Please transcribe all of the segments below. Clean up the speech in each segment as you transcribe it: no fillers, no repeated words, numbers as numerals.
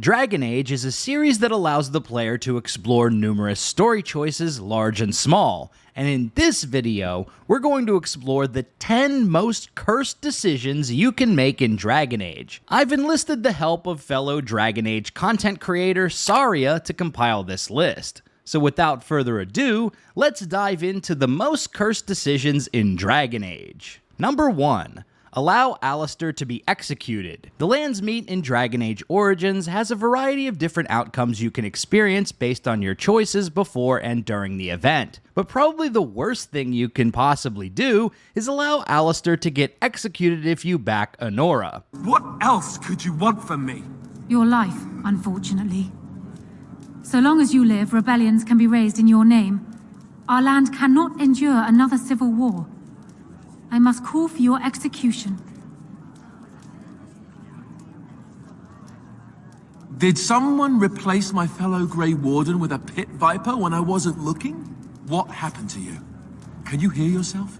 Dragon Age is a series that allows the player to explore numerous story choices, large and small, and in this video, we're going to explore the 10 most cursed decisions you can make in Dragon Age. I've enlisted the help of fellow Dragon Age content creator Sera to compile this list. So without further ado, let's dive into the most cursed decisions in Dragon Age. Number 1. Allow Alistair to be executed. The Landsmeet in Dragon Age Origins has a variety of different outcomes you can experience based on your choices before and during the event. But probably the worst thing you can possibly do is allow Alistair to get executed if you back Honora. What else could you want from me? Your life, unfortunately. So long as you live, rebellions can be raised in your name. Our land cannot endure another civil war. I must call for your execution. Did someone replace my fellow Grey Warden with a pit viper when I wasn't looking? What happened to you? Can you hear yourself?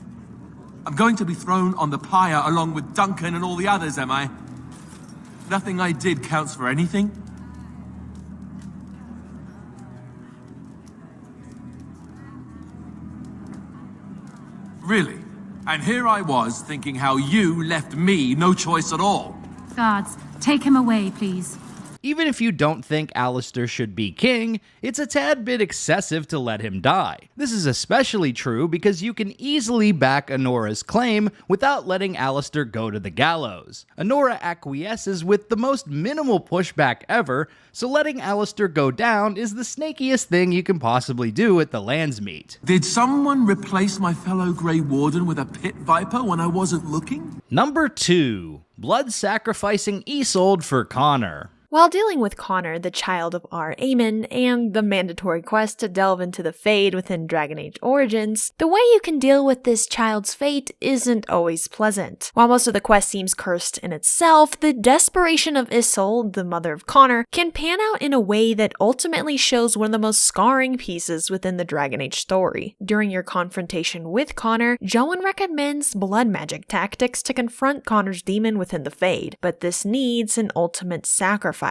I'm going to be thrown on the pyre along with Duncan and all the others, am I? Nothing I did counts for anything? Really? And here I was, thinking how you left me no choice at all. Guards, take him away, please. Even if you don't think Alistair should be king, it's a tad bit excessive to let him die. This is especially true because you can easily back Honora's claim without letting Alistair go to the gallows. Honora acquiesces with the most minimal pushback ever, so letting Alistair go down is the snakiest thing you can possibly do at the Landsmeet. Did someone replace my fellow Grey Warden with a pit viper when I wasn't looking? Number 2. Blood sacrificing Isolde for Connor. While dealing with Connor, the child of Amon, and the mandatory quest to delve into the Fade within Dragon Age Origins, the way you can deal with this child's fate isn't always pleasant. While most of the quest seems cursed in itself, the desperation of Isolde, the mother of Connor, can pan out in a way that ultimately shows one of the most scarring pieces within the Dragon Age story. During your confrontation with Connor, Joan recommends blood magic tactics to confront Connor's demon within the Fade, but this needs an ultimate sacrifice.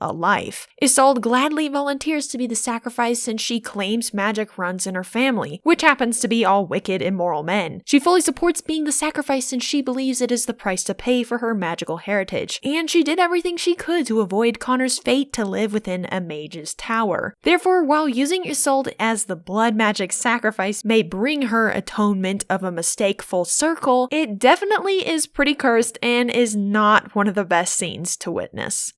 A life. Isolde gladly volunteers to be the sacrifice since she claims magic runs in her family, which happens to be all wicked, immoral men. She fully supports being the sacrifice since she believes it is the price to pay for her magical heritage, and she did everything she could to avoid Connor's fate to live within a mage's tower. Therefore, while using Isolde as the blood magic sacrifice may bring her atonement of a mistake full circle, it definitely is pretty cursed and is not one of the best scenes to witness.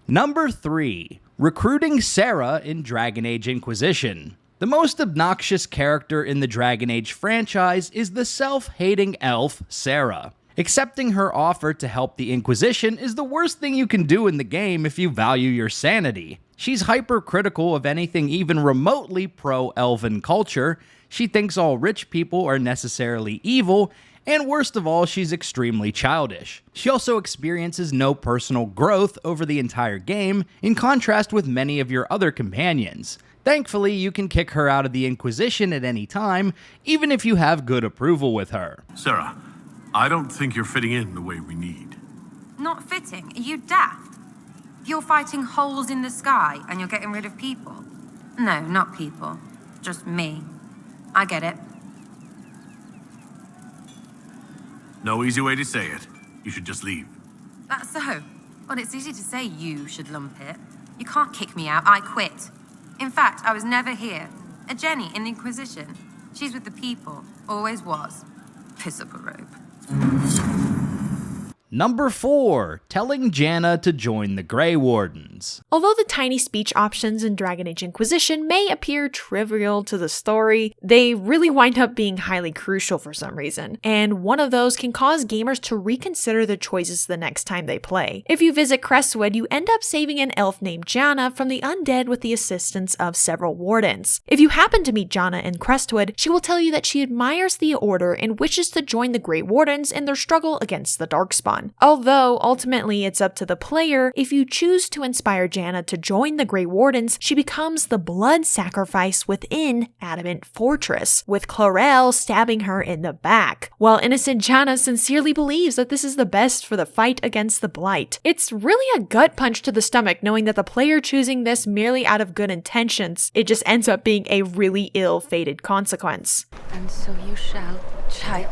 Number 3. Recruiting Sera in Dragon Age Inquisition. The most obnoxious character in the Dragon Age franchise is the self-hating elf, Sera. Accepting her offer to help the Inquisition is the worst thing you can do in the game if you value your sanity. She's hypercritical of anything even remotely pro-elven culture, she thinks all rich people are necessarily evil, and worst of all, she's extremely childish. She also experiences no personal growth over the entire game, in contrast with many of your other companions. Thankfully, you can kick her out of the Inquisition at any time, even if you have good approval with her. Sera, I don't think you're fitting in the way we need. Not fitting? Are you daft? You're fighting holes in the sky and you're getting rid of people. No, not people. Just me. I get it. No easy way to say it. You should just leave. That's so. Well, it's easy to say you should lump it. You can't kick me out. I quit. In fact, I was never here. A Jenny in the Inquisition. She's with the people. Always was. Piss up a rope. Number 4. Telling Jana to join the Grey Wardens. Although the tiny speech options in Dragon Age Inquisition may appear trivial to the story, they really wind up being highly crucial for some reason, and one of those can cause gamers to reconsider their choices the next time they play. If you visit Crestwood, you end up saving an elf named Jana from the undead with the assistance of several Wardens. If you happen to meet Jana in Crestwood, she will tell you that she admires the Order and wishes to join the Grey Wardens in their struggle against the Darkspawn. on. Although, ultimately, it's up to the player. If you choose to inspire Jana to join the Grey Wardens, she becomes the blood sacrifice within Adamant Fortress, with Chlorel stabbing her in the back, while innocent Jana sincerely believes that this is the best for the fight against the Blight. It's really a gut punch to the stomach knowing that the player choosing this merely out of good intentions, it just ends up being a really ill-fated consequence. And so you shall, child.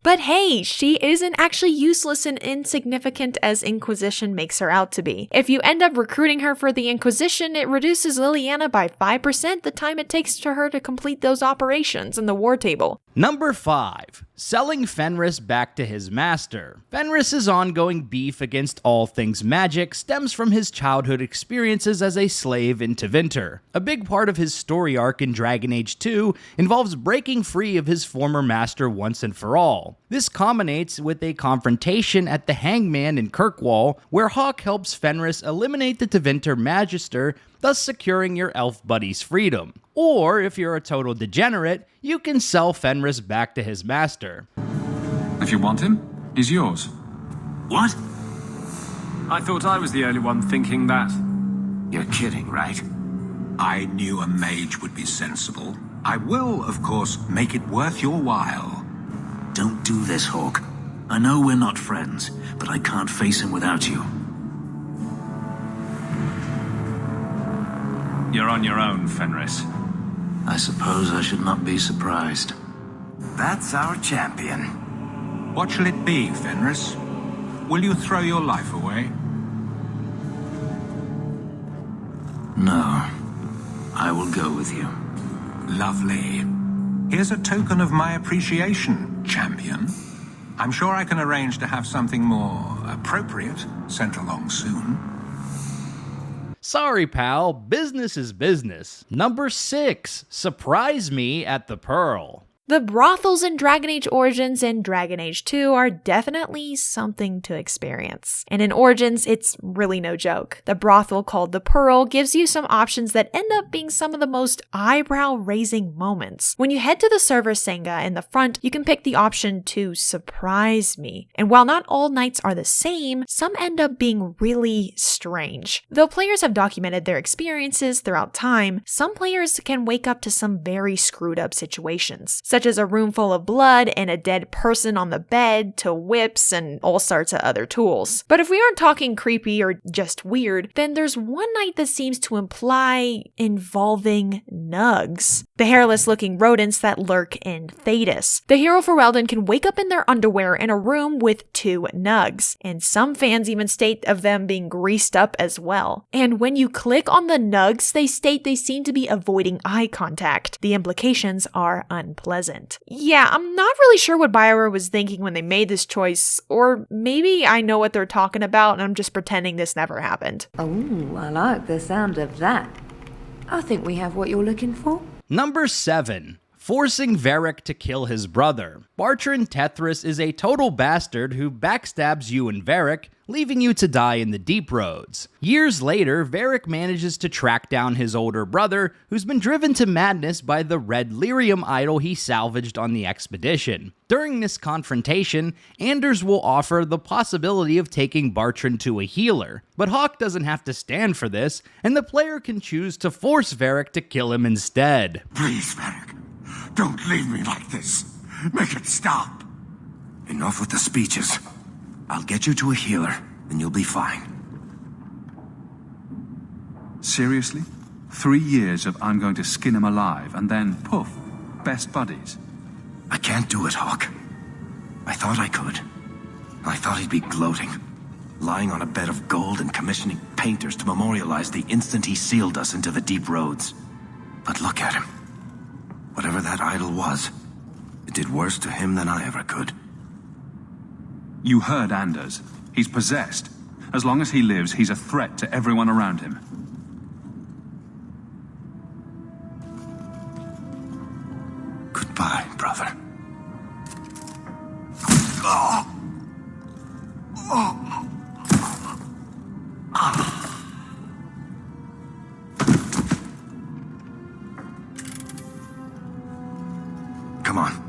But hey, she isn't actually useless and insignificant as Inquisition makes her out to be. If you end up recruiting her for the Inquisition, it reduces Leliana by 5% the time it takes for her to complete those operations in the war table. Number 5. Selling Fenris back to his master. Fenris's ongoing beef against all things magic stems from his childhood experiences as a slave in Tevinter. A big part of his story arc in Dragon Age 2 involves breaking free of his former master once and for all. This culminates with a confrontation at the Hangman in Kirkwall, where Hawke helps Fenris eliminate the Tevinter Magister, thus securing your elf buddy's freedom. Or, if you're a total degenerate, you can sell Fenris back to his master. If you want him, he's yours. What? I thought I was the only one thinking that. You're kidding, right? I knew a mage would be sensible. I will, of course, make it worth your while. Don't do this, Hawke. I know we're not friends, but I can't face him without you. You're on your own, Fenris. I suppose I should not be surprised. That's our champion. What shall it be, Fenris? Will you throw your life away? No. I will go with you. Lovely. Here's a token of my appreciation, champion. I'm sure I can arrange to have something more appropriate sent along soon. Sorry, pal, business is business. Number 6. Surprise me at the Pearl. The brothels in Dragon Age Origins and Dragon Age 2 are definitely something to experience. And in Origins, it's really no joke. The brothel called the Pearl gives you some options that end up being some of the most eyebrow-raising moments. When you head to the server Senga in the front, you can pick the option to surprise me. And while not all nights are the same, some end up being really strange. Though players have documented their experiences throughout time, some players can wake up to some very screwed up situations, such as a room full of blood and a dead person on the bed, to whips and all sorts of other tools. But if we aren't talking creepy or just weird, then there's one night that seems to imply involving nugs, the hairless-looking rodents that lurk in Thedas. The hero Ferelden can wake up in their underwear in a room with 2 nugs, and some fans even state of them being greased up as well. And when you click on the nugs, they state they seem to be avoiding eye contact. The implications are unpleasant. Yeah, I'm not really sure what BioWare was thinking when they made this choice, or maybe I know what they're talking about and I'm just pretending this never happened. Oh, I like the sound of that. I think we have what you're looking for. Number 7. Forcing Varric to kill his brother. Bartrand Tethris is a total bastard who backstabs you and Varric, leaving you to die in the Deep Roads. Years later, Varric manages to track down his older brother, who's been driven to madness by the red lyrium idol he salvaged on the expedition. During this confrontation, Anders will offer the possibility of taking Bartrand to a healer, but Hawke doesn't have to stand for this, and the player can choose to force Varric to kill him instead. Please, Varric. Don't leave me like this. Make it stop. Enough with the speeches. I'll get you to a healer, and you'll be fine. Seriously? 3 years of I'm going to skin him alive, and then poof, best buddies. I can't do it, Hawke. I thought I could. I thought he'd be gloating, lying on a bed of gold and commissioning painters to memorialize the instant he sealed us into the Deep Roads. But look at him. Whatever that idol was, it did worse to him than I ever could. You heard Anders. He's possessed. As long as he lives, he's a threat to everyone around him. Goodbye, brother. Come on.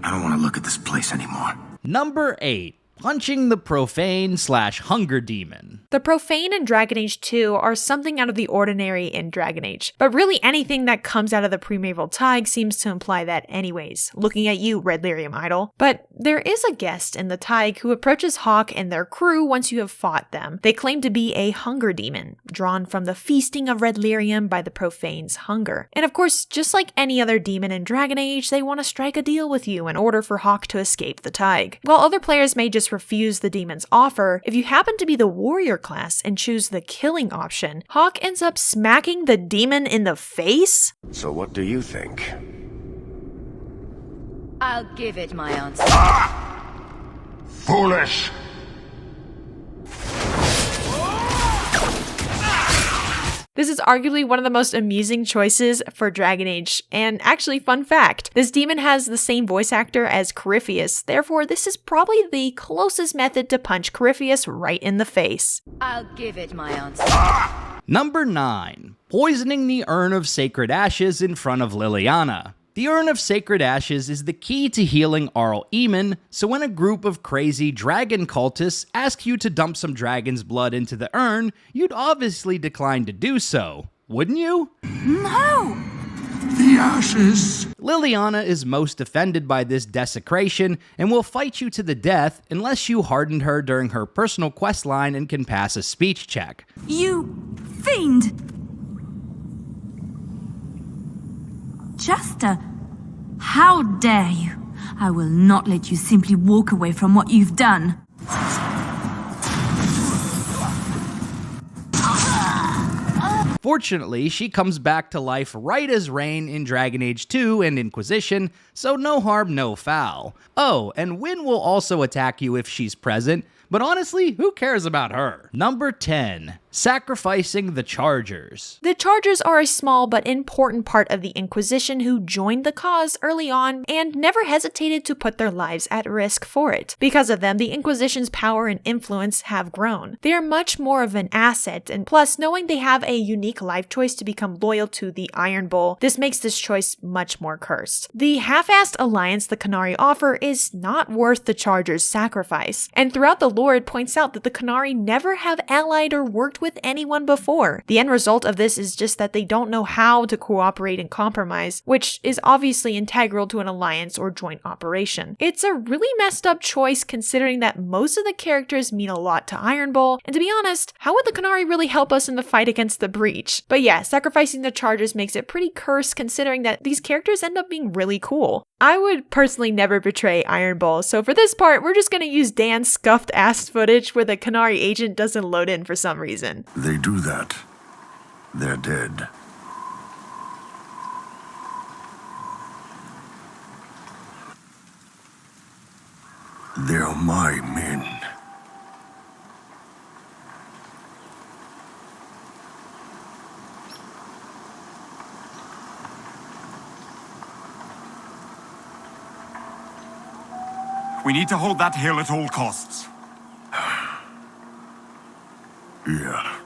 I don't want to look at this place anymore. Number 8. Punching the Profane / Hunger Demon. The Profane in Dragon Age 2 are something out of the ordinary in Dragon Age, but really anything that comes out of the Primeval Thaig seems to imply that anyways, looking at you, Red Lyrium Idol. But there is a guest in the Thaig who approaches Hawke and their crew once you have fought them. They claim to be a hunger demon, drawn from the feasting of Red Lyrium by the Profane's hunger. And of course, just like any other demon in Dragon Age, they want to strike a deal with you in order for Hawke to escape the Thaig. While other players may just refuse the demon's offer, if you happen to be the warrior class and choose the killing option, Hawke ends up smacking the demon in the face? So what do you think? I'll give it my answer. Foolish! This is arguably one of the most amusing choices for Dragon Age, and actually, fun fact, this demon has the same voice actor as Corypheus, therefore this is probably the closest method to punch Corypheus right in the face. I'll give it my answer. Number 9. Poisoning the Urn of Sacred Ashes in front of Leliana. The Urn of Sacred Ashes is the key to healing Arl Eamon, so when a group of crazy dragon cultists ask you to dump some dragon's blood into the urn, you'd obviously decline to do so, wouldn't you? No! The ashes! Leliana is most offended by this desecration and will fight you to the death unless you hardened her during her personal questline and can pass a speech check. You fiend! Juster, how dare you? I will not let you simply walk away from what you've done. Fortunately, she comes back to life right as rain in Dragon Age 2 and Inquisition, so no harm, no foul. Oh, and Wynne will also attack you if she's present, but honestly, who cares about her? Number 10. Sacrificing the Chargers. The Chargers are a small but important part of the Inquisition who joined the cause early on and never hesitated to put their lives at risk for it. Because of them, the Inquisition's power and influence have grown. They are much more of an asset, and plus, knowing they have a unique life choice to become loyal to the Iron Bull, this makes this choice much more cursed. The half-assed alliance the Qunari offer is not worth the Chargers' sacrifice, and throughout the lore it points out that the Qunari never have allied or worked with anyone before. The end result of this is just that they don't know how to cooperate and compromise, which is obviously integral to an alliance or joint operation. It's a really messed up choice considering that most of the characters mean a lot to Iron Bull, and to be honest, how would the Qunari really help us in the fight against the Breach? But yeah, sacrificing the Chargers makes it pretty cursed considering that these characters end up being really cool. I would personally never betray Iron Bull, so for this part, we're just gonna use Dan's scuffed ass footage where the Qunari agent doesn't load in for some reason. They do that. They're dead. They're my men. We need to hold that hill at all costs. Yeah.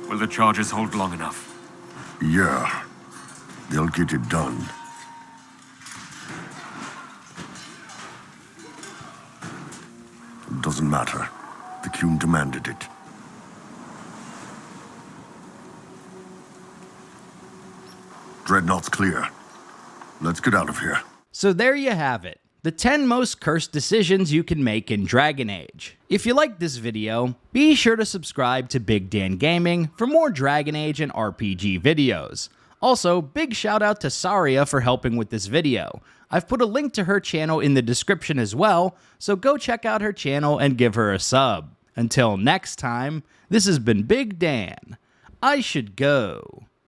Will the Chargers hold long enough? Yeah. They'll get it done. Doesn't matter. The Qun demanded it. Dreadnought's clear. Let's get out of here. So there you have it. The 10 most cursed decisions you can make in Dragon Age. If you liked this video, be sure to subscribe to Big Dan Gaming for more Dragon Age and RPG videos. Also, big shout out to Saria for helping with this video. I've put a link to her channel in the description as well, so go check out her channel and give her a sub. Until next time, this has been Big Dan. I should go.